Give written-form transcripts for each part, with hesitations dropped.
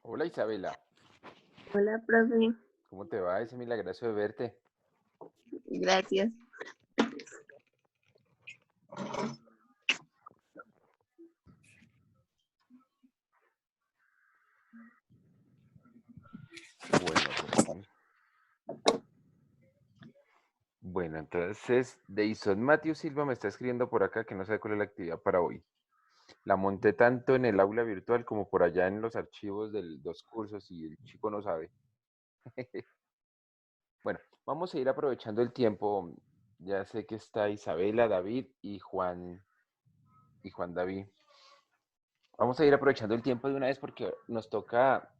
Hola Isabela, Hola, profe. ¿cómo te va? Ese milagroso de verte. Gracias. Bueno, bueno, entonces Deison Matthew Silva me está escribiendo por acá que no sabe cuál es la actividad para hoy. La monté tanto en el aula virtual como por allá en los archivos de los cursos y el chico no sabe. Bueno, vamos a ir aprovechando el tiempo. Ya sé que está Isabela, David y Juan David. Vamos a ir aprovechando el tiempo de una vez porque nos toca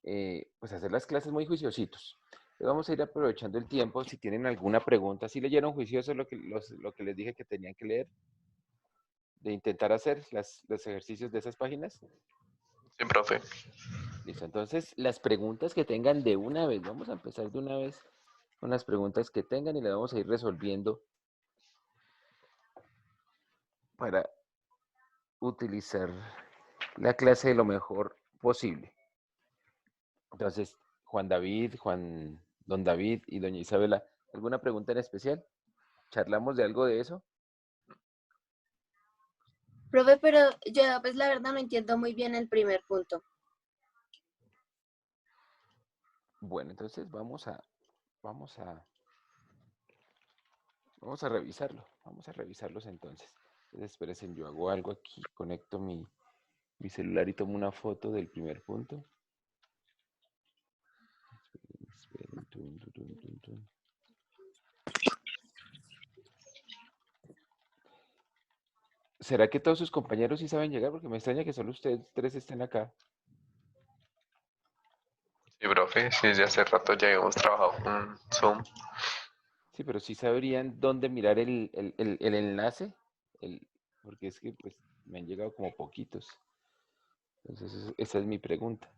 pues hacer las clases muy juiciositos. Entonces vamos a ir aprovechando el tiempo. Si tienen alguna pregunta, si leyeron juicioso lo que les dije que tenían que leer, de intentar hacer los ejercicios de esas páginas. Sí, profe. Listo, entonces las preguntas que tengan de una vez, vamos a empezar de una vez con las preguntas que tengan y las vamos a ir resolviendo para utilizar la clase de lo mejor posible. Entonces, Don David y doña Isabela, ¿alguna pregunta en especial? ¿Charlamos de algo de eso? Profe, pero yo pues la verdad no entiendo muy bien el primer punto. Bueno, entonces vamos a, vamos a revisarlo. Vamos a revisarlos entonces. Entonces, espérense, yo hago algo aquí, conecto mi celular y tomo una foto del primer punto. Esperen, tun, tun, tun, tun, tun. ¿Será que todos sus compañeros sí saben llegar? Porque me extraña que solo ustedes tres estén acá. Sí, profe, sí, desde hace rato ya hemos trabajado con Zoom. Sí, pero sí sabrían dónde mirar el enlace. El, porque es que pues me han llegado como poquitos. Entonces, esa es mi pregunta.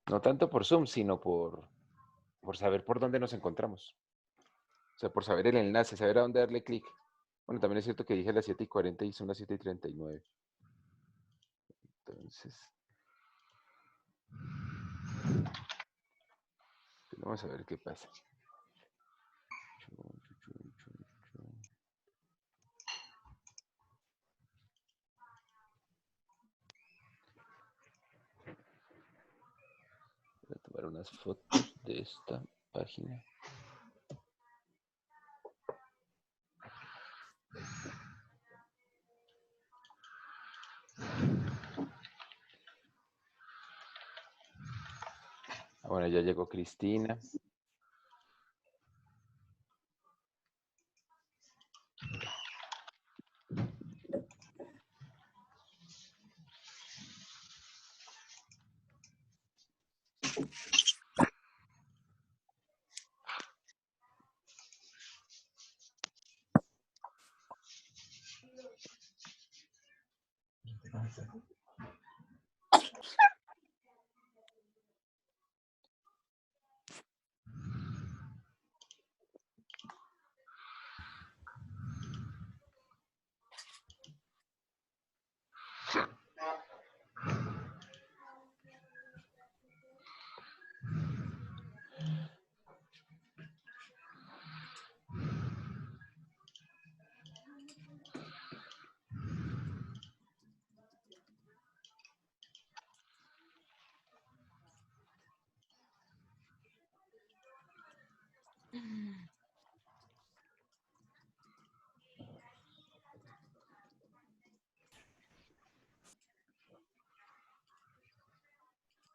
No tanto por Zoom, sino por saber por dónde nos encontramos. O sea, por saber el enlace, saber a dónde darle clic. Bueno, también es cierto que dije las 7:40 y son las 7:39. Entonces, pues vamos a ver qué pasa. Chun, chun, chun, chun. Voy a tomar unas fotos de esta página. Ah, bueno, ya llegó Cristina.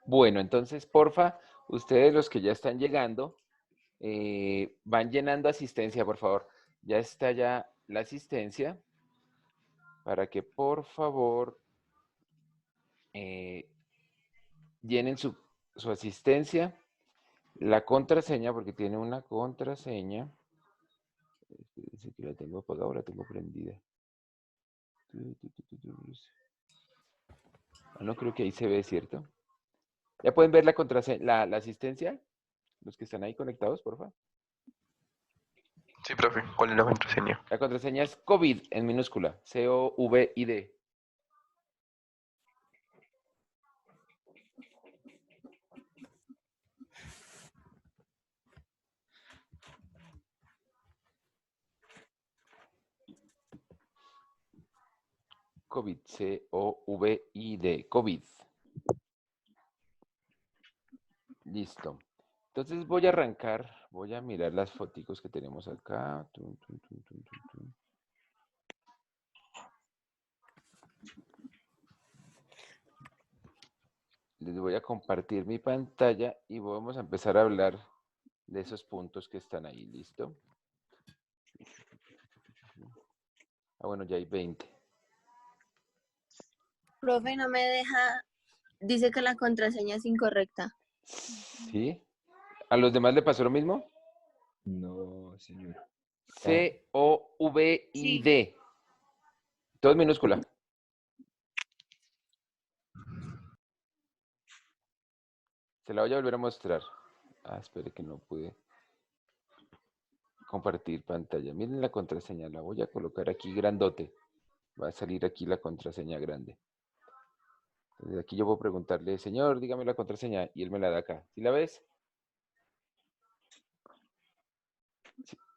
Bueno, entonces, porfa, ustedes los que ya están llegando, van llenando asistencia, por favor. Ya está ya la asistencia para que, por favor, eh, llenen su asistencia, la contraseña, porque tiene una contraseña. Dice que la tengo apagada o la tengo prendida. No creo que ahí se ve, ¿cierto? ¿Ya pueden ver la contraseña, la asistencia? Los que están ahí conectados, por favor. Sí, profe, ¿cuál es la contraseña? La contraseña es COVID en minúscula, COVID. COVID. COVID. COVID. Listo. Entonces voy a arrancar, voy a mirar las foticos que tenemos acá. Tun, tun, tun, tun, tun, tun. Les voy a compartir mi pantalla y vamos a empezar a hablar de esos puntos que están ahí. ¿Listo? Ah, bueno, ya hay 20. Profe, no me deja, dice que la contraseña es incorrecta. ¿Sí? ¿A los demás le pasó lo mismo? No, señor. COVID. Todo en minúscula. Se la voy a volver a mostrar. Ah, espere que no pude compartir pantalla. Miren la contraseña, la voy a colocar aquí grandote. Va a salir aquí la contraseña grande. Entonces aquí yo puedo preguntarle, señor, dígame la contraseña, y él me la da acá. ¿Sí la ves?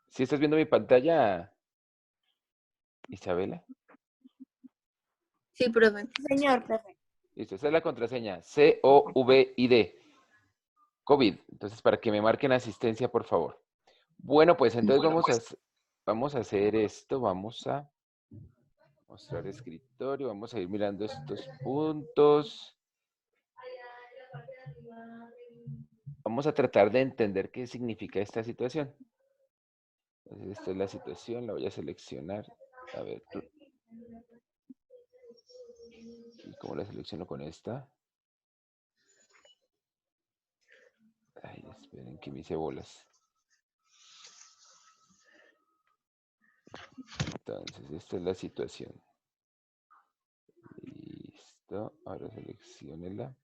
¿Sí estás viendo mi pantalla, Isabela? Sí, profe. Señor, profe. Listo, esa es la contraseña. COVID. COVID. Entonces, para que me marquen asistencia, por favor. Bueno, pues entonces vamos a hacer esto. Vamos a mostrar escritorio. Vamos a ir mirando estos puntos. Vamos a tratar de entender qué significa esta situación. Entonces, esta es la situación. La voy a seleccionar. A ver. ¿Y cómo la selecciono con esta? Ay, esperen que me hice bolas. Entonces, esta es la situación. Listo. Ahora selecciónela.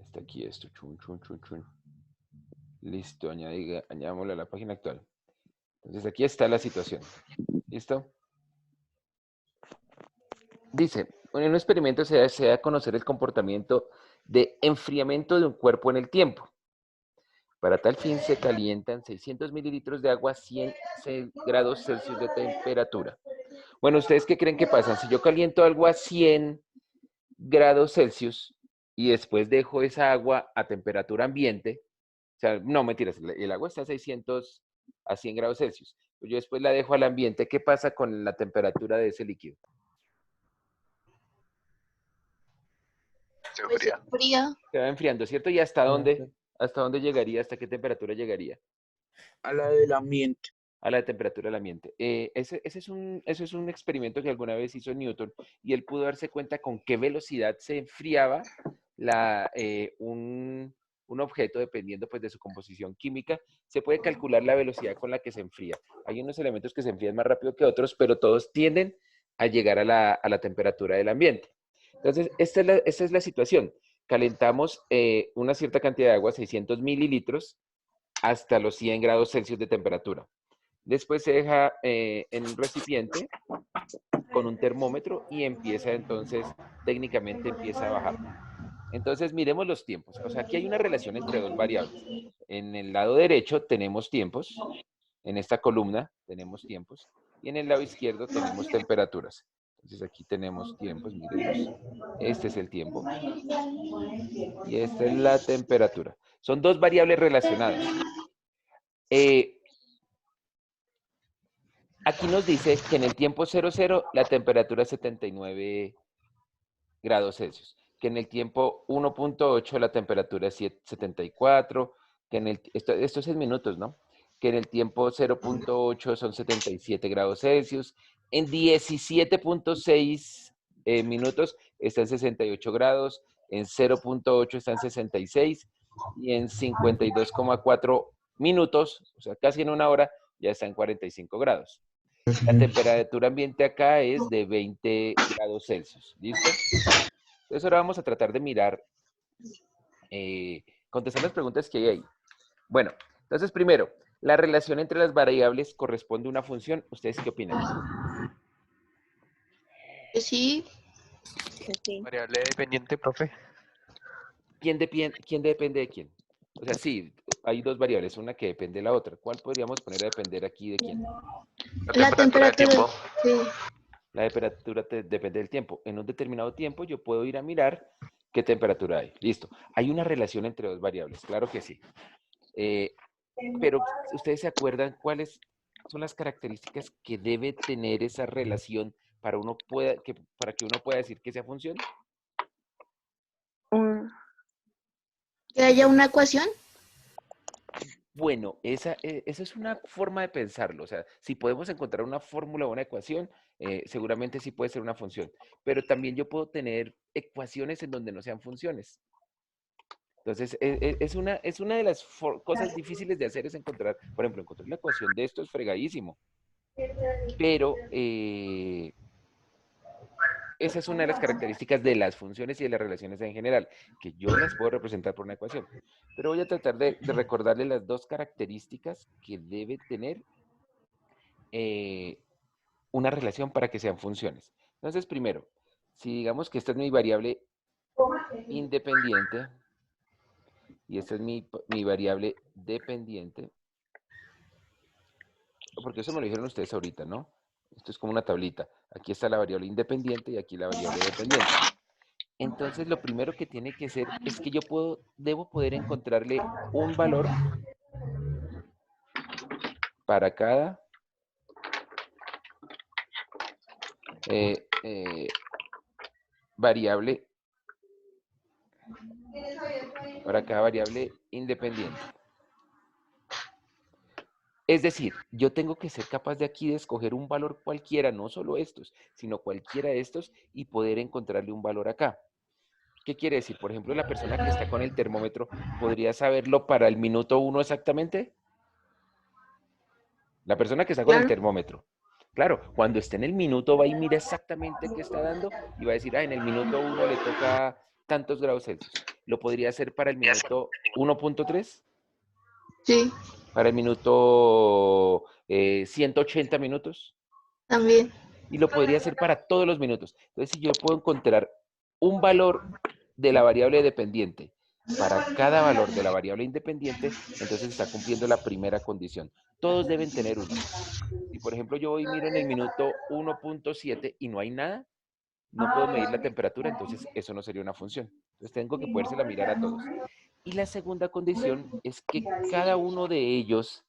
Está aquí esto. Chun, chun, chun, chun. Listo. Añadámosla a la página actual. Entonces, aquí está la situación. ¿Listo? Dice, en un experimento se desea conocer el comportamiento de enfriamiento de un cuerpo en el tiempo. Para tal fin se calientan 600 mililitros de agua a 100 grados Celsius de temperatura. Bueno, ¿ustedes qué creen que pasa? Si yo caliento algo a 100 grados Celsius y después dejo esa agua a temperatura ambiente, o sea, no, mentiras, el agua está a 100 grados Celsius. Yo después la dejo al ambiente, ¿qué pasa con la temperatura de ese líquido? Se Pues fría. fría Se va enfriando, ¿cierto? ¿Y hasta dónde? ¿Hasta dónde llegaría? ¿Hasta qué temperatura llegaría? a la del ambiente. A la temperatura del ambiente. Ese es un experimento que alguna vez hizo Newton y él pudo darse cuenta con qué velocidad se enfriaba un objeto dependiendo pues de su composición química. Se puede calcular la velocidad con la que se enfría. Hay unos elementos que se enfrían más rápido que otros, pero todos tienden a llegar a la temperatura del ambiente. Entonces, esta es la situación. Calentamos una cierta cantidad de agua, 600 mililitros, hasta los 100 grados Celsius de temperatura. Después se deja en un recipiente con un termómetro y técnicamente empieza a bajar. Entonces, miremos los tiempos. O sea, aquí hay una relación entre dos variables. En el lado derecho tenemos tiempos, en esta columna tenemos tiempos, y en el lado izquierdo tenemos temperaturas. Entonces, aquí tenemos tiempos, mírenlos. Este es el tiempo y esta es la temperatura. Son dos variables relacionadas. Aquí nos dice que en el tiempo 00 la temperatura es 79 grados Celsius, que en el tiempo 1.8 la temperatura es 74, que esto es en minutos, ¿no? Que en el tiempo 0.8 son 77 grados Celsius, en 17.6 minutos está en 68 grados, en 0.8 está en 66 y en 52,4 minutos, o sea, casi en una hora, ya está en 45 grados. La temperatura ambiente acá es de 20 grados Celsius. ¿Listo? Entonces ahora vamos a tratar de mirar, contestar las preguntas que hay ahí. Bueno, entonces primero, la relación entre las variables corresponde a una función. ¿Ustedes qué opinan? que sí. Sí. Variable dependiente, profe. ¿Quién depende de quién? O sea, sí, hay dos variables, una que depende de la otra. ¿Cuál podríamos poner a depender aquí de quién? La temperatura del tiempo. Sí. La temperatura depende del tiempo. En un determinado tiempo yo puedo ir a mirar qué temperatura hay. Listo. Hay una relación entre dos variables, claro que sí. Pero ¿ustedes se acuerdan cuáles son las características que debe tener esa relación para para que uno pueda decir que sea función? Que haya una ecuación. Bueno, esa es una forma de pensarlo. O sea, si podemos encontrar una fórmula o una ecuación, seguramente sí puede ser una función. Pero también yo puedo tener ecuaciones en donde no sean funciones. Entonces, es una de las cosas difíciles de hacer es encontrar, por ejemplo, encontrar la ecuación de esto es fregadísimo. Pero esa es una de las características de las funciones y de las relaciones en general, que yo las puedo representar por una ecuación. Pero voy a tratar de recordarle las dos características que debe tener una relación para que sean funciones. Entonces, primero, si digamos que esta es mi variable independiente y esta es mi variable dependiente, porque eso me lo dijeron ustedes ahorita, ¿no? Esto es como una tablita. Aquí está la variable independiente y aquí la variable dependiente. Entonces, lo primero que tiene que ser es que yo debo poder encontrarle un valor para cada variable, independiente. Es decir, yo tengo que ser capaz de aquí de escoger un valor cualquiera, no solo estos, sino cualquiera de estos y poder encontrarle un valor acá. ¿Qué quiere decir? Por ejemplo, la persona que está con el termómetro, ¿podría saberlo para el minuto 1 exactamente? La persona que está con el Claro. termómetro. Claro, cuando esté en el minuto va y mira exactamente qué está dando y va a decir, en el minuto 1 le toca tantos grados Celsius. ¿Lo podría hacer para el minuto 1.3? Sí, ¿Para el minuto 180 minutos? también. Y lo podría hacer para todos los minutos. Entonces, si yo puedo encontrar un valor de la variable dependiente para cada valor de la variable independiente, entonces está cumpliendo la primera condición. Todos deben tener uno. Si, por ejemplo, yo hoy miro en el minuto 1.7 y no hay nada, no puedo medir la temperatura, entonces eso no sería una función. Entonces tengo que podérsela mirar a todos. Y la segunda condición es que cada uno de ellos,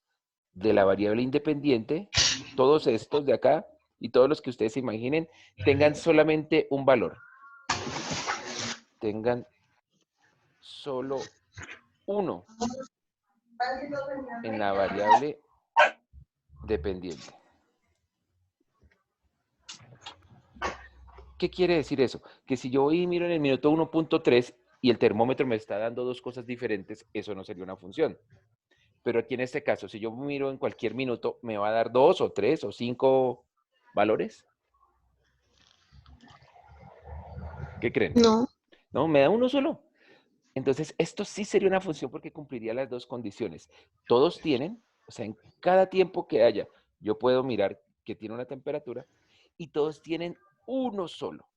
de la variable independiente, todos estos de acá y todos los que ustedes se imaginen, tengan solamente un valor. Tengan solo uno en la variable dependiente. ¿Qué quiere decir eso? Que si yo voy y miro en el minuto 1.3 y el termómetro me está dando dos cosas diferentes, eso no sería una función. Pero aquí en este caso, si yo miro en cualquier minuto, ¿me va a dar 2 o 3 o 5 valores? ¿Qué creen? No. No, me da uno solo. Entonces, esto sí sería una función porque cumpliría las dos condiciones. Todos tienen, o sea, en cada tiempo que haya, yo puedo mirar que tiene una temperatura y todos tienen uno solo.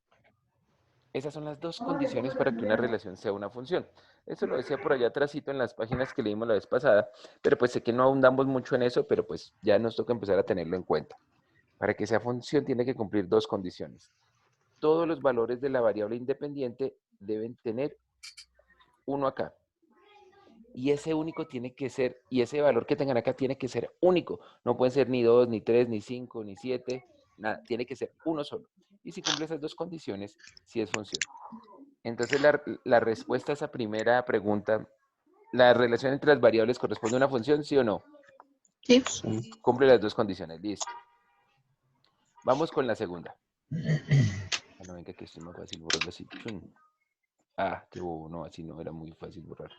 Esas son las dos condiciones para que una relación sea una función. Eso lo decía por allá atrásito en las páginas que leímos la vez pasada, pero pues sé que no ahondamos mucho en eso, pero pues ya nos toca empezar a tenerlo en cuenta. Para que sea función tiene que cumplir dos condiciones. Todos los valores de la variable independiente deben tener uno acá. Y ese único tiene que ser, y ese valor que tengan acá tiene que ser único. No pueden ser ni 2, ni 3, ni 5, ni 7, nada. Tiene que ser uno solo. Y si cumple esas dos condiciones, sí es función. Entonces, la respuesta a esa primera pregunta, ¿la relación entre las variables corresponde a una función, sí o no? Sí. Cumple las dos condiciones, listo. Vamos con la segunda. No, venga, que esto es más fácil borrarlo así. Qué bobo, no, así no era muy fácil borrar.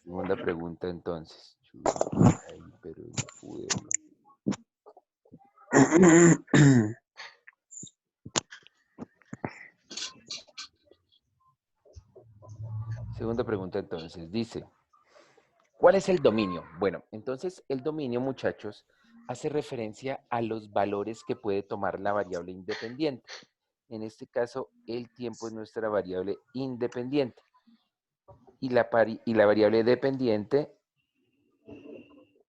Segunda pregunta entonces. Ay, pero no pude. Segunda pregunta entonces. Dice, ¿cuál es el dominio? Bueno, entonces el dominio, muchachos, hace referencia a los valores que puede tomar la variable independiente. En este caso, el tiempo es nuestra variable independiente. Y la variable dependiente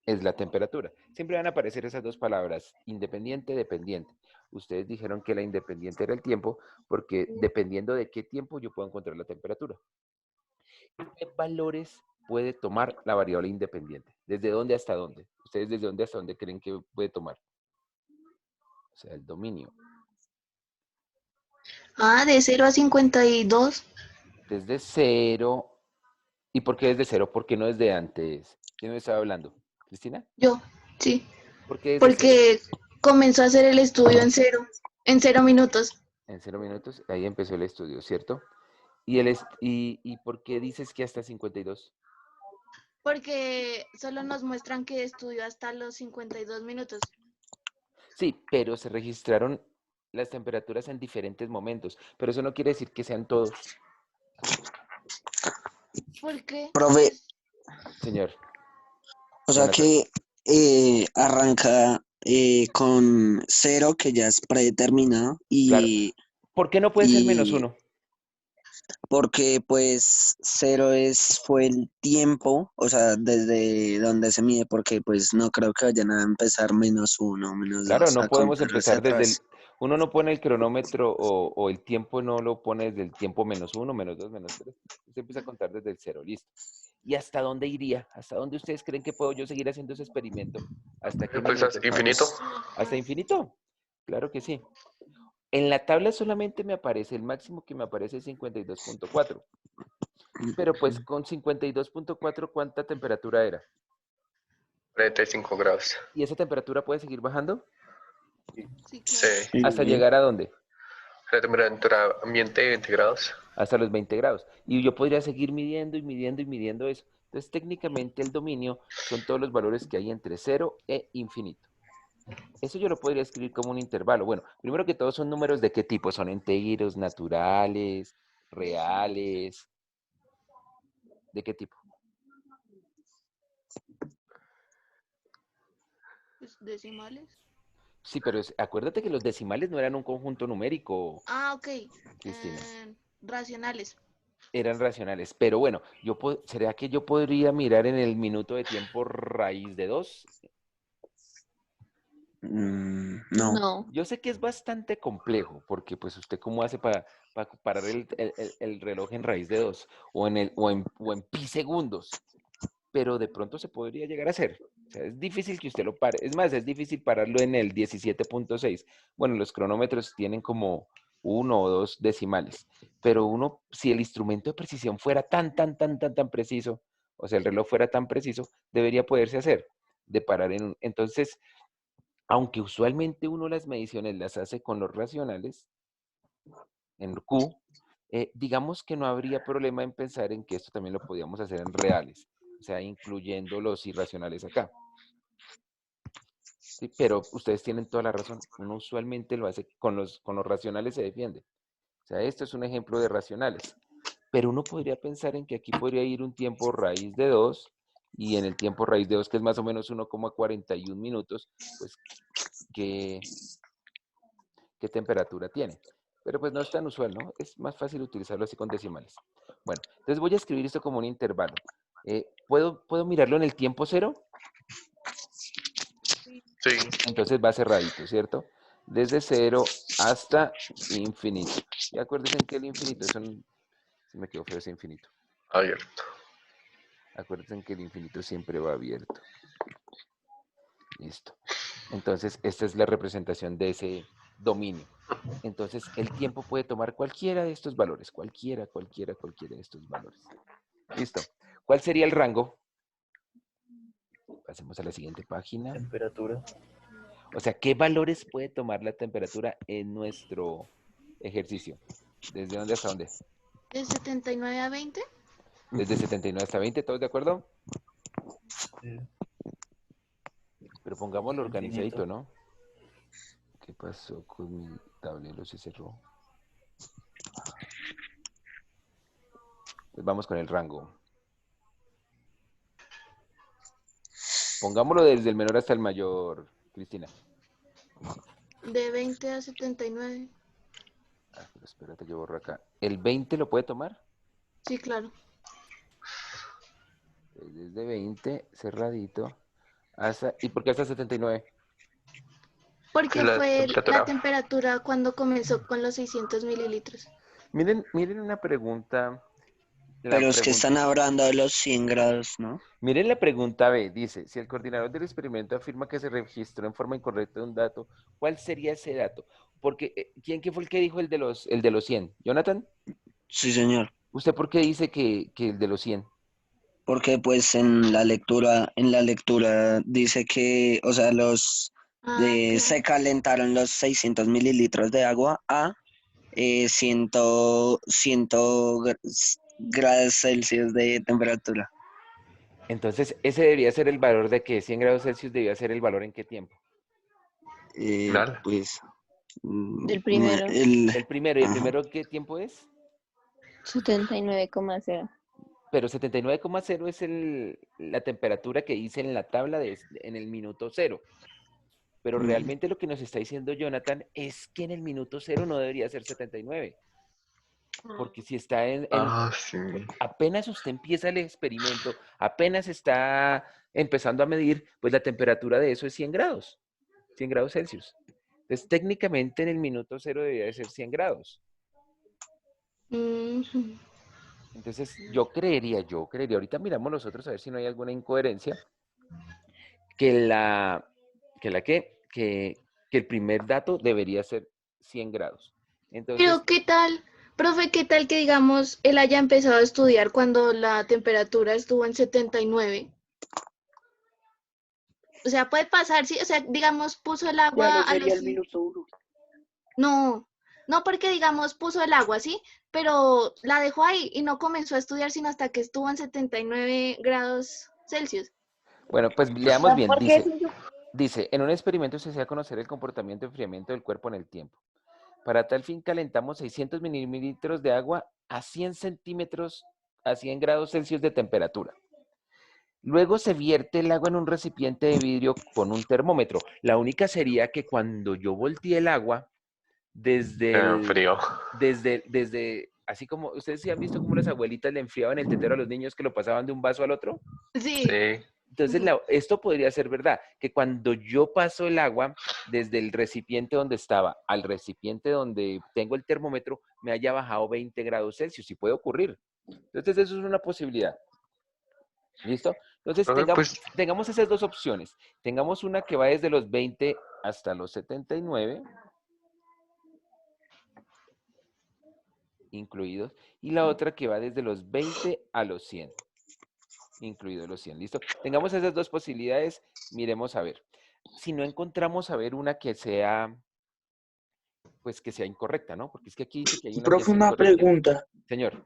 es la temperatura. Siempre van a aparecer esas dos palabras, independiente, dependiente. Ustedes dijeron que la independiente era el tiempo, porque dependiendo de qué tiempo yo puedo encontrar la temperatura. ¿Qué valores puede tomar la variable independiente? ¿Desde dónde hasta dónde? ¿Ustedes desde dónde hasta dónde creen que puede tomar? O sea, el dominio. De 0 a 52. Desde cero. ¿Y por qué desde cero? ¿Por qué no desde antes? ¿Quién me estaba hablando? ¿Cristina? Yo, sí. ¿Por qué desde cero? Porque comenzó a hacer el estudio en 0 minutos. En 0 minutos, ahí empezó el estudio, ¿cierto? ¿Y por qué dices que hasta 52? Porque solo nos muestran que estudió hasta los 52 minutos. Sí, pero se registraron las temperaturas en diferentes momentos, pero eso no quiere decir que sean todos, ¿Por qué? Profe, señor o sea Jonathan. que arranca con 0, que ya es predeterminado, Claro. y, ¿Por qué no puede ser menos y 1? porque pues 0 fue el tiempo, o sea, desde donde se mide, porque pues no creo que vayan a empezar -1, Claro, -2 no a podemos contar hacia empezar desde atrás. uno no pone el cronómetro o el tiempo no lo pone desde el tiempo -1, -2, -3. Usted empieza a contar desde el 0, listo. ¿Y hasta dónde iría? ¿Hasta dónde ustedes creen que puedo yo seguir haciendo ese experimento? ¿Hasta qué Pues minutos? infinito. ¿Hasta infinito? Claro que sí. En la tabla solamente me aparece, el máximo que me aparece es 52.4. Pero pues con 52.4, ¿cuánta temperatura era? 35 grados. ¿Y esa temperatura puede seguir bajando? Sí, Sí. claro. ¿Hasta llegar a dónde? La temperatura ambiente 20 grados. Hasta los 20 grados. Y yo podría seguir midiendo y midiendo y midiendo eso. Entonces, técnicamente el dominio son todos los valores que hay entre 0 e infinito. Eso yo lo podría escribir como un intervalo. Bueno, primero que todo son números de qué tipo. Son enteros, naturales, reales. ¿De qué tipo? Pues, decimales. Sí, pero acuérdate que los decimales no eran un conjunto numérico, Ok. Cristina. Racionales. Eran racionales. Pero bueno, ¿será que yo podría mirar en el minuto de tiempo raíz de 2? No. No. Yo sé que es bastante complejo, porque pues usted cómo hace para parar el reloj en raíz de 2 o en pi segundos, pero de pronto se podría llegar a hacer. O sea, es difícil que usted lo pare. Es más, es difícil pararlo en el 17.6. Bueno, los cronómetros tienen como 1 o 2 decimales, pero si el instrumento de precisión fuera tan preciso, o sea, el reloj fuera tan preciso, debería poderse hacer, de parar entonces, aunque usualmente uno las mediciones las hace con los racionales, en Q, digamos que no habría problema en pensar en que esto también lo podíamos hacer en reales, o sea, incluyendo los irracionales acá. ¿Sí? Pero ustedes tienen toda la razón, uno usualmente lo hace con los racionales se defiende. O sea, esto es un ejemplo de racionales. Pero uno podría pensar en que aquí podría ir un tiempo raíz de 2 y en el tiempo raíz de 2, que es más o menos 1,41 minutos, pues, ¿qué temperatura tiene? Pero pues no es tan usual, ¿no? Es más fácil utilizarlo así con decimales. Bueno, entonces voy a escribir esto como un intervalo. ¿Puedo mirarlo en el tiempo cero? Sí. Entonces va cerradito, ¿cierto? Desde 0 hasta infinito. Y acuérdense que el infinito se me quedó feo ese infinito. Abierto. Acuérdense que el infinito siempre va abierto. Listo. Entonces, esta es la representación de ese dominio. Entonces, el tiempo puede tomar cualquiera de estos valores, cualquiera de estos valores. Listo. ¿Cuál sería el rango? Pasemos a la siguiente página. Temperatura. O sea, ¿qué valores puede tomar la temperatura en nuestro ejercicio? ¿Desde dónde hasta dónde? ¿De 79 a 20? Desde 79 hasta 20, ¿todos de acuerdo? Sí. Pero pongámoslo Infinito. organizadito, ¿no? ¿Qué pasó con mi tablero? Se cerró. Pues vamos con el rango. Pongámoslo desde el menor hasta el mayor, Cristina. De 20 a 79. Pero espérate, yo borro acá. ¿El 20 lo puede tomar? Sí, claro. Desde 20, cerradito, ¿Y por qué hasta 79? Porque La fue temperatura. la temperatura cuando comenzó con los 600 mililitros. Miren una pregunta. Pero es que están hablando de los 100 grados, ¿no? Miren la pregunta B. Dice, si el coordinador del experimento afirma que se registró en forma incorrecta un dato, ¿cuál sería ese dato? Porque, ¿quién fue el que dijo el de los 100? ¿Jonathan? Sí, señor. ¿Usted por qué dice que el de los 100? Porque pues en la lectura dice que, o sea, Claro. se calentaron los 600 mililitros de agua a 100 grados Celsius de temperatura. Entonces, ese debería ser el valor de que 100 grados Celsius debía ser el valor en qué tiempo. Final. Pues Del primero. El primero, ¿y el Ajá. primero qué tiempo es? 79,0. Pero 79,0 es la temperatura que dice en la tabla en el minuto cero. Pero realmente lo que nos está diciendo Jonathan es que en el minuto cero no debería ser 79. Porque si está Sí. apenas usted empieza el experimento, apenas está empezando a medir, pues la temperatura de eso es 100 grados Celsius. Entonces, técnicamente en el minuto cero debería de ser 100 grados. Ujú. Entonces, yo creería, ahorita miramos nosotros a ver si no hay alguna incoherencia, que el primer dato debería ser 100 grados. Entonces, Pero ¿qué tal, profe, qué tal que digamos él haya empezado a estudiar cuando la temperatura estuvo en 79? O sea, puede pasar, sí, o sea, digamos puso el Ya agua no a sería los... el minuto 1. No, no porque digamos puso el agua, ¿sí? Pero la dejó ahí y no comenzó a estudiar sino hasta que estuvo en 79 grados Celsius. bueno, pues leamos bien. ¿Por qué Dice, en un experimento se hacía conocer el comportamiento de enfriamiento del cuerpo en el tiempo. Para tal fin calentamos 600 mililitros de agua a 100 grados Celsius de temperatura. Luego se vierte el agua en un recipiente de vidrio con un termómetro. La única sería que cuando yo volteé el agua, Frío. así como, ¿ustedes sí han visto cómo las abuelitas le enfriaban el tetero a los niños que lo pasaban de un vaso al otro? Sí. Sí. Entonces, esto podría ser verdad, que cuando yo paso el agua desde el recipiente donde estaba al recipiente donde tengo el termómetro, me haya bajado 20 grados Celsius, y puede ocurrir. Entonces, eso es una posibilidad. ¿Listo? Entonces, Profe, pues, tengamos esas dos opciones. Tengamos una que va desde los 20 hasta los 79, incluidos, y la otra que va desde los 20 a los 100, incluidos los 100. ¿Listo? Tengamos esas dos posibilidades, miremos a ver. Si no encontramos a ver una que sea, pues que sea incorrecta, ¿no? Porque es que aquí dice que hay una que Profe, es una incorrecta. pregunta. Señor.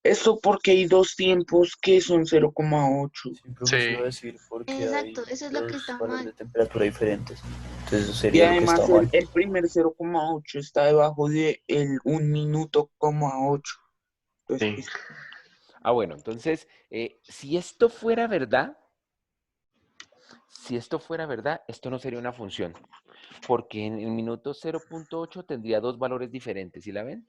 ¿Esto porque hay dos tiempos que son 0,8? Sí, profe, se sí. iba a decir porque Exacto, hay eso es lo que dos está valores de mal. temperatura diferentes. Entonces eso Y sería lo que está además mal. el primer 0,8 está debajo de el 1 minuto, 8. Entonces, Sí. Bueno, entonces, si esto fuera verdad, esto no sería una función, porque en el minuto 0,8 tendría dos valores diferentes, ¿sí la ven?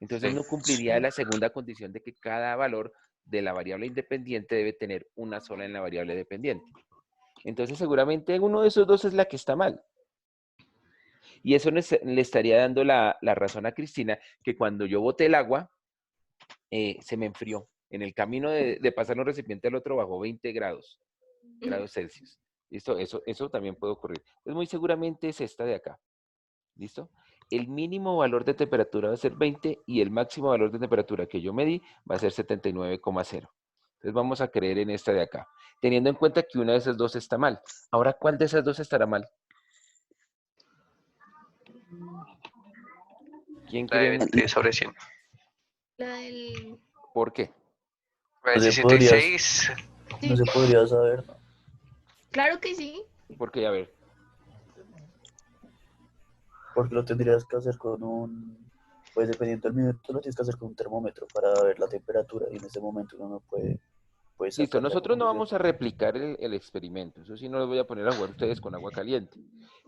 Entonces Sí. no cumpliría la segunda condición de que cada valor de la variable independiente debe tener una sola en la variable dependiente. Entonces seguramente uno de esos dos es la que está mal. Y eso le estaría dando la razón a Cristina, que cuando yo boté el agua, se me enfrió. En el camino de pasar un recipiente al otro bajó 20 grados Celsius. ¿Listo? Eso también puede ocurrir. Entonces muy seguramente es esta de acá. ¿Listo? El mínimo valor de temperatura va a ser 20 y el máximo valor de temperatura que yo medí va a ser 79,0. Entonces vamos a creer en esta de acá, teniendo en cuenta que una de esas dos está mal. Ahora, ¿cuál de esas dos estará mal? ¿Quién La de cree? 20 sobre 100. La del... ¿Por qué? La No de se podría, 66. no Sí, se podría saber, ¿no? claro que sí. Porque, a ver, Porque lo tendrías que hacer pues dependiendo del minuto, lo tienes que hacer con un termómetro para ver la temperatura y en ese momento uno no puede listo, sacar la nosotros no conclusión. vamos a replicar el experimento. Eso sí, no los voy a poner a jugar ustedes con agua caliente.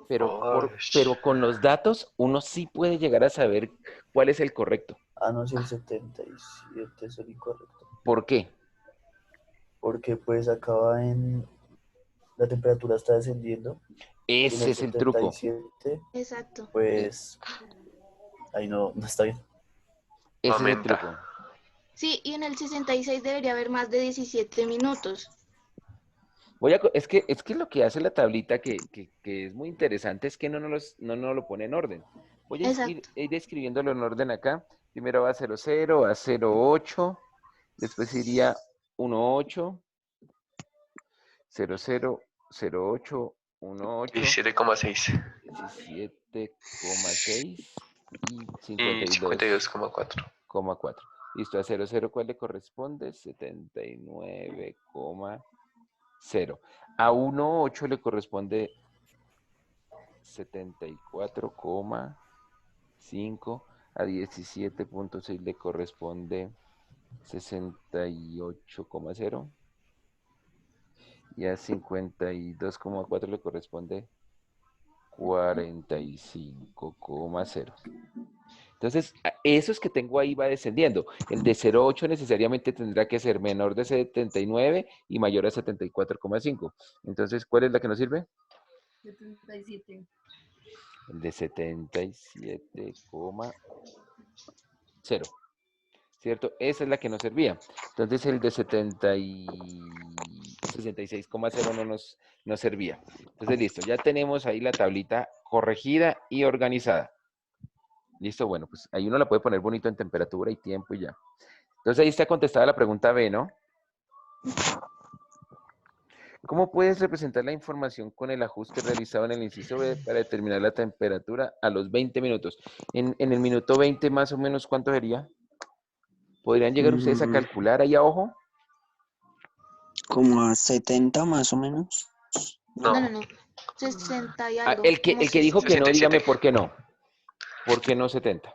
Pero, Ay, pero con los datos, uno sí puede llegar a saber cuál es el correcto. Ah, no, si el 77 es el incorrecto. ¿Por qué? Porque pues acaba en la temperatura está descendiendo. Y en Ese el es el truco. 77, Exacto. pues ahí no está bien. Ese es el Aumenta. truco. Sí, y en el 66 debería haber más de 17 minutos. Es que lo que hace la tablita que es muy interesante es que no nos lo pone en orden. Voy a Exacto. ir escribiéndolo en orden acá. Primero va 00, a 08, después iría 18, 00, 08, 18, 17,6 17,6 y y 52,4. 52,4. Listo, a 00, ¿cuál le corresponde? 79,0. A 1,8 le corresponde 74,5. A 17,6 le corresponde 68,0. Y a 52,4 le corresponde 45,0. Entonces, esos que tengo ahí va descendiendo. El de 0,8 necesariamente tendrá que ser menor de 79 y mayor a 74,5. Entonces, ¿cuál es la que nos sirve? 77. El de 77,0. ¿Cierto? Esa es la que nos servía. Entonces, el de 66,0 no nos servía. Entonces, listo. Ya tenemos ahí la tablita corregida y organizada. Listo, bueno, pues ahí uno la puede poner bonito en temperatura y tiempo y ya. Entonces ahí está contestada la pregunta B, ¿no? ¿Cómo puedes representar la información con el ajuste realizado en el inciso B para determinar la temperatura a los 20 minutos? En el minuto 20 más o menos, ¿cuánto sería? ¿Podrían llegar ustedes a calcular ahí a ojo? Como a 70 más o menos. No, No, no, no. 60 y Ah, algo. el que como dijo que no, 67. dígame por qué no. ¿Por qué no 70?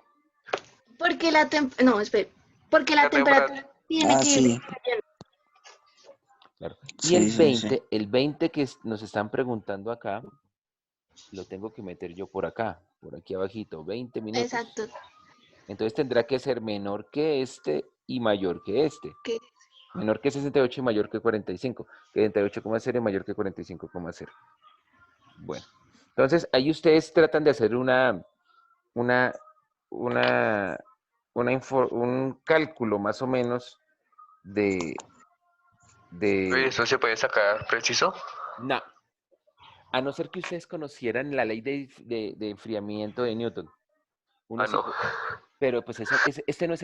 Porque la no, espere. Porque la La temperatura. temperatura tiene Ah, que ir sí. disminuyendo. Claro. Y Sí, sí, sí. el 20 que nos están preguntando acá, lo tengo que meter yo por acá, por aquí abajito, 20 minutos. Exacto. Entonces tendrá que ser menor que este y mayor que este. ¿Qué? Menor que 68 y mayor que 45. 38,0 y mayor que 45,0. Bueno, entonces ahí ustedes tratan de hacer un cálculo más o menos de ¿Eso se puede sacar preciso? no, a no ser que ustedes conocieran la ley de enfriamiento de Newton. Uno sí, No. pero pues eso, este no es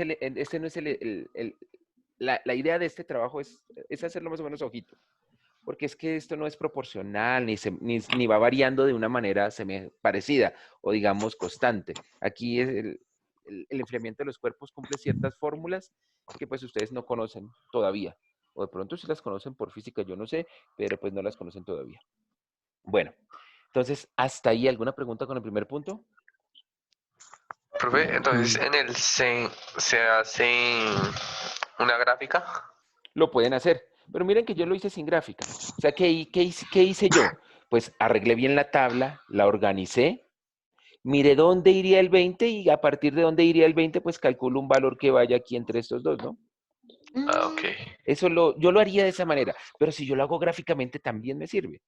la idea de este trabajo es hacerlo más o menos ojito, porque es que esto no es proporcional, ni va variando de una manera parecida o digamos constante. Aquí es el enfriamiento de los cuerpos cumple ciertas fórmulas que pues ustedes no conocen todavía, o de pronto sí las conocen por física, yo no sé, pero pues no las conocen todavía. Bueno, entonces, ¿hasta ahí alguna pregunta con el primer punto? Profe, entonces en el se hace una gráfica. Lo pueden hacer. Pero miren que yo lo hice sin gráfica. O sea, ¿qué hice yo? Pues arreglé bien la tabla, la organicé, miré dónde iría el 20 y a partir de dónde iría el 20, pues calculo un valor que vaya aquí entre estos dos, ¿no? Ah, ok. Eso yo lo haría de esa manera. Pero si yo lo hago gráficamente, también me sirve.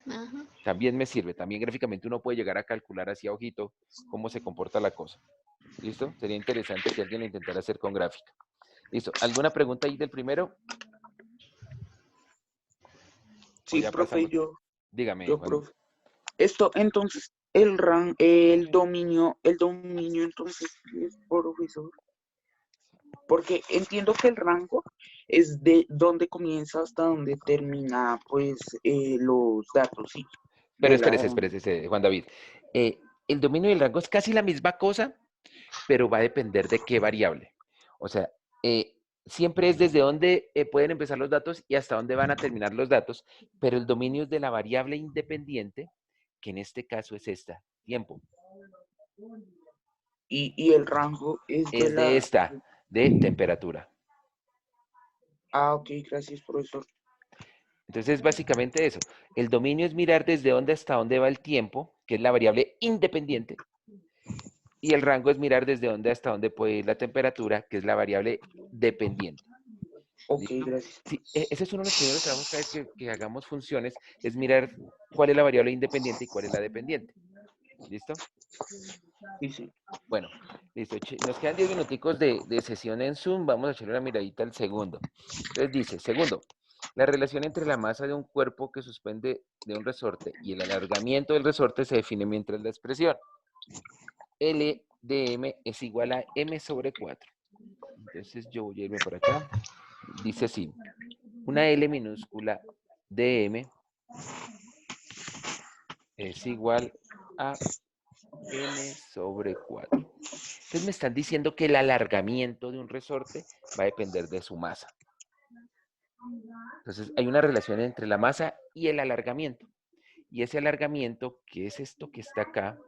Ajá. También me sirve. También gráficamente uno puede llegar a calcular así a ojito cómo se comporta la cosa. ¿Listo? Sería interesante que alguien lo intentara hacer con gráfica. ¿Listo? ¿Alguna pregunta ahí del primero? Sí, ya profe, pasamos. Dígame, Juan. profe. Esto, entonces, el dominio, entonces, es profesor. Porque entiendo que el rango es de donde comienza hasta donde termina, pues, los datos, ¿sí? Pero De la... espérese, Juan David. El dominio y el rango es casi la misma cosa, pero va a depender de qué variable. O sea, siempre es desde dónde pueden empezar los datos y hasta dónde van a terminar los datos, pero el dominio es de la variable independiente, que en este caso es esta, tiempo. Y el rango es de Es de esta, de temperatura. Ah, ok, gracias, profesor. Entonces es básicamente eso. El dominio es mirar desde dónde hasta dónde va el tiempo, que es la variable independiente, y el rango es mirar desde dónde hasta dónde puede ir la temperatura, que es la variable dependiente. Ok, ¿Listo? gracias. Sí, ese es uno de los primeros trabajos cada vez que hagamos funciones, es mirar cuál es la variable independiente y cuál es la dependiente. ¿Listo? Sí, sí. Bueno, listo. Nos quedan 10 minuticos de sesión en Zoom. Vamos a echarle una miradita al segundo. Entonces dice, segundo, la relación entre la masa de un cuerpo que suspende de un resorte y el alargamiento del resorte se define mientras la expresión L de M es igual a M sobre 4. Entonces yo voy a irme por acá. Dice así, una L minúscula de M es igual a M sobre 4. Entonces me están diciendo que el alargamiento de un resorte va a depender de su masa. Entonces hay una relación entre la masa y el alargamiento. Y ese alargamiento, que es esto que está acá,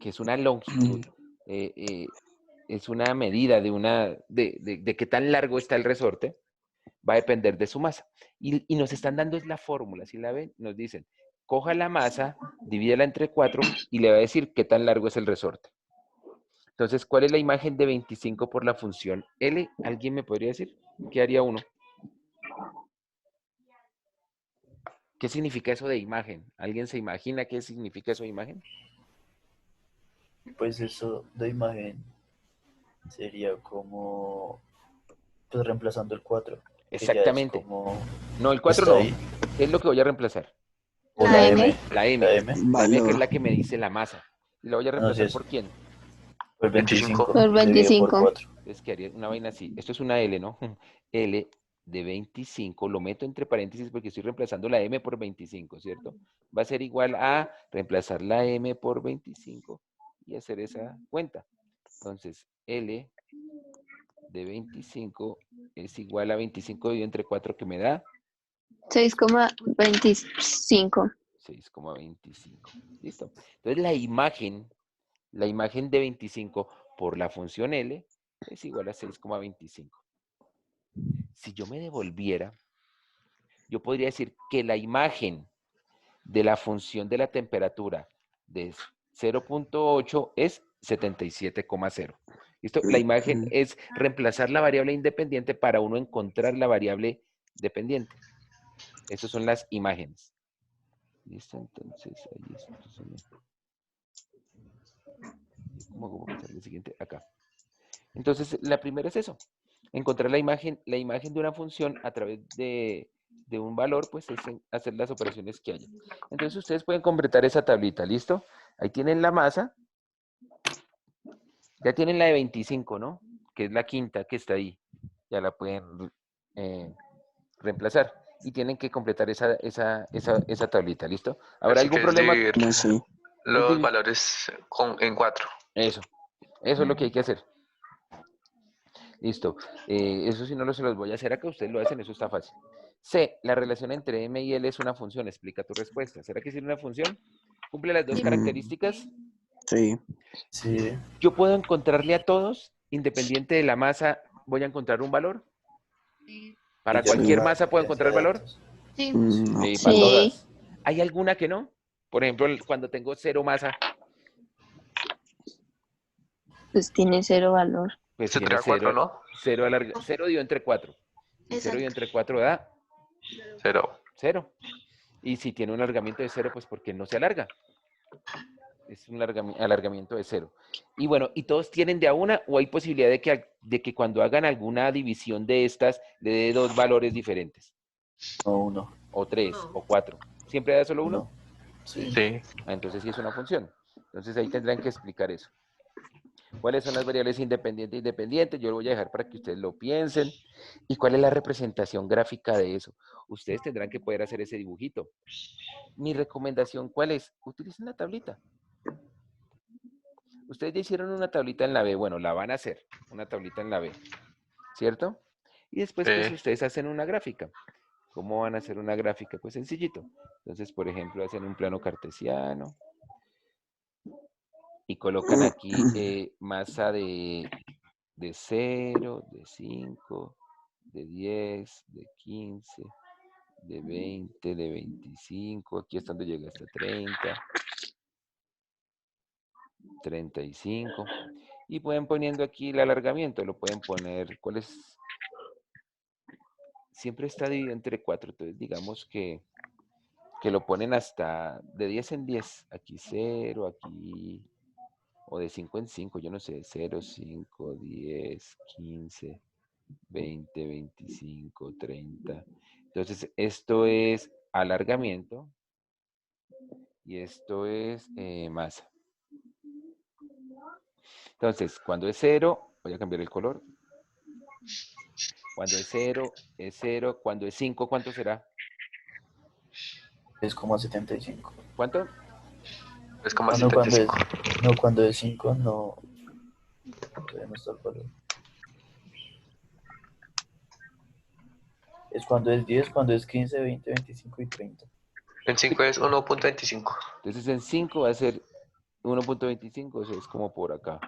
que es una longitud, es una medida de qué tan largo está el resorte, va a depender de su masa. Y nos están dando es la fórmula, ¿sí la ven? Nos dicen, coja la masa, divídela entre 4 y le va a decir qué tan largo es el resorte. Entonces, ¿cuál es la imagen de 25 por la función L? ¿Alguien me podría decir? ¿Qué haría uno? ¿Qué significa eso de imagen? ¿Alguien se imagina qué significa eso de imagen? Pues eso de imagen sería como, pues reemplazando el 4, que ya es Exactamente. como, No, el 4 está no. ahí, ¿Qué es lo que voy a reemplazar? o La la M. M, La M. la M, La M que es Valor. la que me dice la masa. ¿Y la voy a no, sí reemplazar es por quién? por 25. 25 Por dividido por 25. 4. Entonces, ¿qué haría? Una vaina así. Esto es una L, ¿no? L de 25. Lo meto entre paréntesis porque estoy reemplazando la M por 25, ¿cierto? Va a ser igual a reemplazar la M por 25 y hacer esa cuenta. Entonces, L de 25 es igual a 25 dividido entre 4 que me da 6,25. 6,25. ¿Listo? Entonces la imagen de 25 por la función L es igual a 6,25. Si yo me devolviera, yo podría decir que la imagen de la función de la temperatura de 0.8 es 77,0. ¿Listo? La imagen es reemplazar la variable independiente para uno encontrar la variable dependiente. Esas son las imágenes. ¿Listo? Entonces, ahí está. ¿Cómo hago para pasar al siguiente? Acá. Entonces, la primera es eso. Encontrar la imagen de una función a través de un valor, pues es hacer las operaciones que haya. Entonces, ustedes pueden completar esa tablita, ¿listo? Ahí tienen la masa. Ya tienen la de 25, ¿no? Que es la quinta que está ahí. Ya la pueden reemplazar. Y tienen que completar esa tablita, ¿listo? ¿Habrá Así algún que es problema? dividir No sé. los valores en 4. Eso es lo que hay que hacer. Listo. Eso si no se los voy a hacer acá, ustedes lo hacen, eso está fácil. C, la relación entre M y L es una función. Explica tu respuesta. ¿Será que es una función? ¿Cumple las dos características? Sí. Sí, Yo puedo encontrarle a todos, independiente de la masa, voy a encontrar un valor. y Para ya cualquier con la masa puedo encontrar diferencia el de valor. datos. Sí. No. Sí, para Sí. todas. ¿Hay alguna que no? Por ejemplo, cuando tengo cero masa, Pues tiene 0 valor. pues Se tiene tendría 4, ¿no? cero dividido entre 4. Y 0 dividido Exacto. entre 4 da 0. 0. Y si tiene un alargamiento de 0, pues porque no se alarga. Es un alargamiento de 0. Y bueno, ¿y todos tienen de a una o hay posibilidad de que cuando hagan alguna división de estas le dé dos valores diferentes? No, uno, O 3, o 4. ¿Siempre da solo uno? uno. Sí. Sí. Entonces sí es una función. Entonces ahí tendrán que explicar eso. ¿Cuáles son las variables independientes y dependientes? Yo lo voy a dejar para que ustedes lo piensen. ¿Y cuál es la representación gráfica de eso? Ustedes tendrán que poder hacer ese dibujito. Mi recomendación, ¿cuál es? Utilicen la tablita. Ustedes ya hicieron una tablita en la B. Bueno, la van a hacer. Una tablita en la B. ¿Cierto? Y después, pues, ustedes hacen una gráfica. ¿Cómo van a hacer una gráfica? Pues sencillito. Entonces, por ejemplo, hacen un plano cartesiano. Y colocan aquí masa de 0, de 5, de 10, de 15, de 20, de 25. Aquí es donde llega hasta 30, 35. Y pueden poniendo aquí el alargamiento. Lo pueden poner, ¿cuál es? siempre está dividido entre 4. Entonces, digamos que lo ponen hasta de 10 en 10. Aquí 0, aquí, o de 5 en 5, yo no sé, 0, 5, 10, 15, 20, 25, 30. Entonces, esto es alargamiento y esto es masa. Entonces, cuando es 0, voy a cambiar el color. Cuando es 0, es 0. Cuando es 5, ¿cuánto será? 3,75. ¿Cuánto? Es como Ah, no, cuando es, 75. no, cuando es 5, no. Todavía no está el valor. Es cuando es 10, cuando es 15, 20, 25 y 30. En 5 es 1.25. Entonces, en 5 va a ser 1.25, eso es como por acá.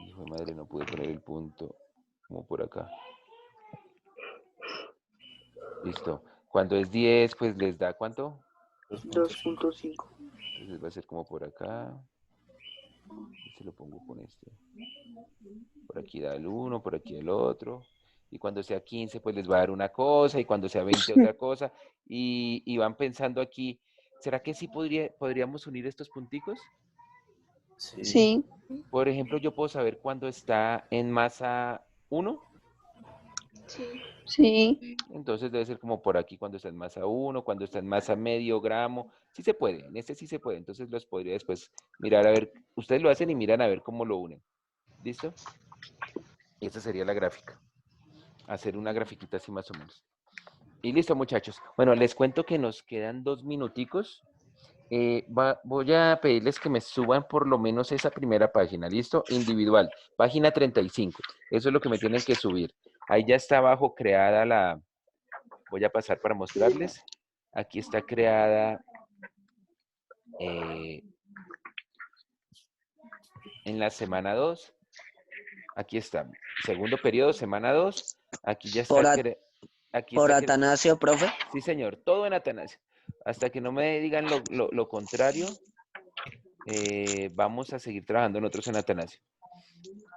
Hijo de madre, no pude poner el punto como por acá. Listo. Cuando es 10, pues les da ¿cuánto? 2.5. Entonces va a ser como por acá. Este lo pongo con este. Por aquí da el 1, por aquí el otro. Y cuando sea 15, pues les va a dar una cosa. Y cuando sea 20, otra cosa. Y van pensando aquí, ¿será que sí podríamos unir estos punticos? Sí. Sí. Por ejemplo, yo puedo saber cuándo está en masa 1. Sí. Sí. Entonces debe ser como por aquí cuando está en masa 1, cuando está en masa medio gramo. Sí se puede, en este sí se puede. Entonces los podría después mirar a ver. Ustedes lo hacen y miran a ver cómo lo unen. ¿Listo? Esta sería la gráfica. Hacer una grafiquita así más o menos. Y listo, muchachos. Bueno, les cuento que nos quedan 2 minuticos. Voy a pedirles que me suban por lo menos esa primera página. ¿Listo? Individual. Página 35. Eso es lo que me tienen que subir. Ahí ya está abajo creada la... Voy a pasar para mostrarles. Aquí está creada en la semana 2. Aquí está. Segundo periodo, semana 2. Aquí ya está. Por Atanasio, profe. Sí, señor. Todo en Atanasio. Hasta que no me digan lo contrario, vamos a seguir trabajando nosotros en Atanasio.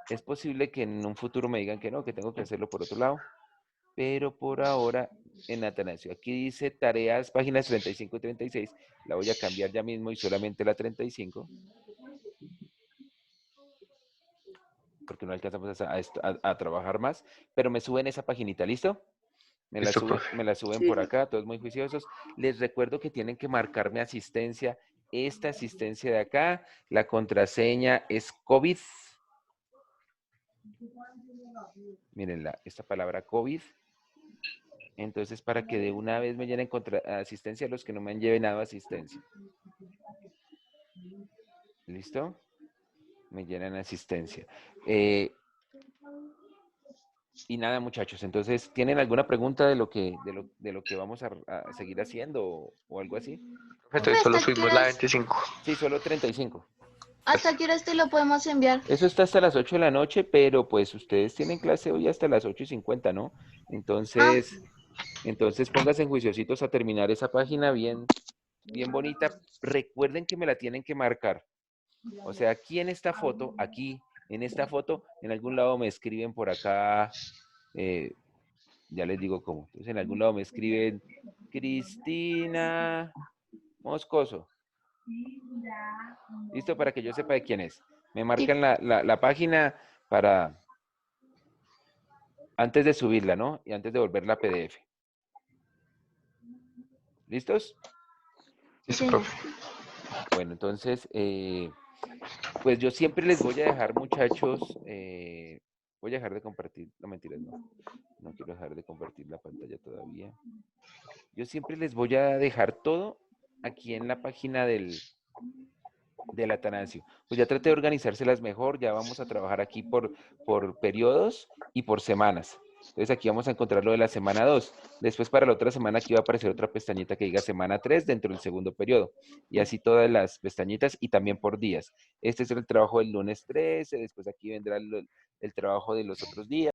Es posible que en un futuro me digan que no, que tengo que hacerlo por otro lado. Pero por ahora en Atanasio. Aquí dice tareas, páginas 35 y 36. La voy a cambiar ya mismo y solamente la 35. Porque no alcanzamos a trabajar más. Pero me suben esa paginita, ¿listo? Me la Listo, suben, profe. me la suben Sí. por acá, todos muy juiciosos. Les recuerdo que tienen que marcarme asistencia. Esta asistencia de acá, la contraseña es COVID. Mírenla, esta palabra COVID. Entonces, para que de una vez me llenen asistencia a los que no me han llenado asistencia. ¿Listo? Me llenan asistencia. Y nada, muchachos. Entonces, ¿tienen alguna pregunta de lo que vamos a seguir haciendo o algo así? Entonces solo ¿Hasta qué subimos la horas? 25. Sí, solo 35. ¿Hasta qué horas te lo podemos enviar? Eso está hasta las 8 de la noche, pero pues ustedes tienen clase hoy hasta las 8:50, ¿no? Entonces pónganse juiciositos a terminar esa página bien bonita. Recuerden que me la tienen que marcar. O sea, aquí en esta foto, en algún lado me escriben por acá, ya les digo cómo. Entonces, en algún lado me escriben Cristina Moscoso. ¿Listo? Para que yo sepa de quién es. Me marcan la página para antes de subirla, ¿no? Y antes de volverla a PDF. ¿Listos? Listo, profe. Bueno, entonces, pues yo siempre les voy a dejar, muchachos, voy a dejar de compartir, no mentiras, no quiero dejar de compartir la pantalla todavía. Yo siempre les voy a dejar todo aquí en la página del Atanasio. Pues ya traté de organizárselas mejor, ya vamos a trabajar aquí por periodos y por semanas. Entonces aquí vamos a encontrar lo de la semana 2. Después para la otra semana aquí va a aparecer otra pestañita que diga semana 3 dentro del segundo periodo. Y así todas las pestañitas y también por días. Este es el trabajo del lunes 13, después aquí vendrá el trabajo de los otros días.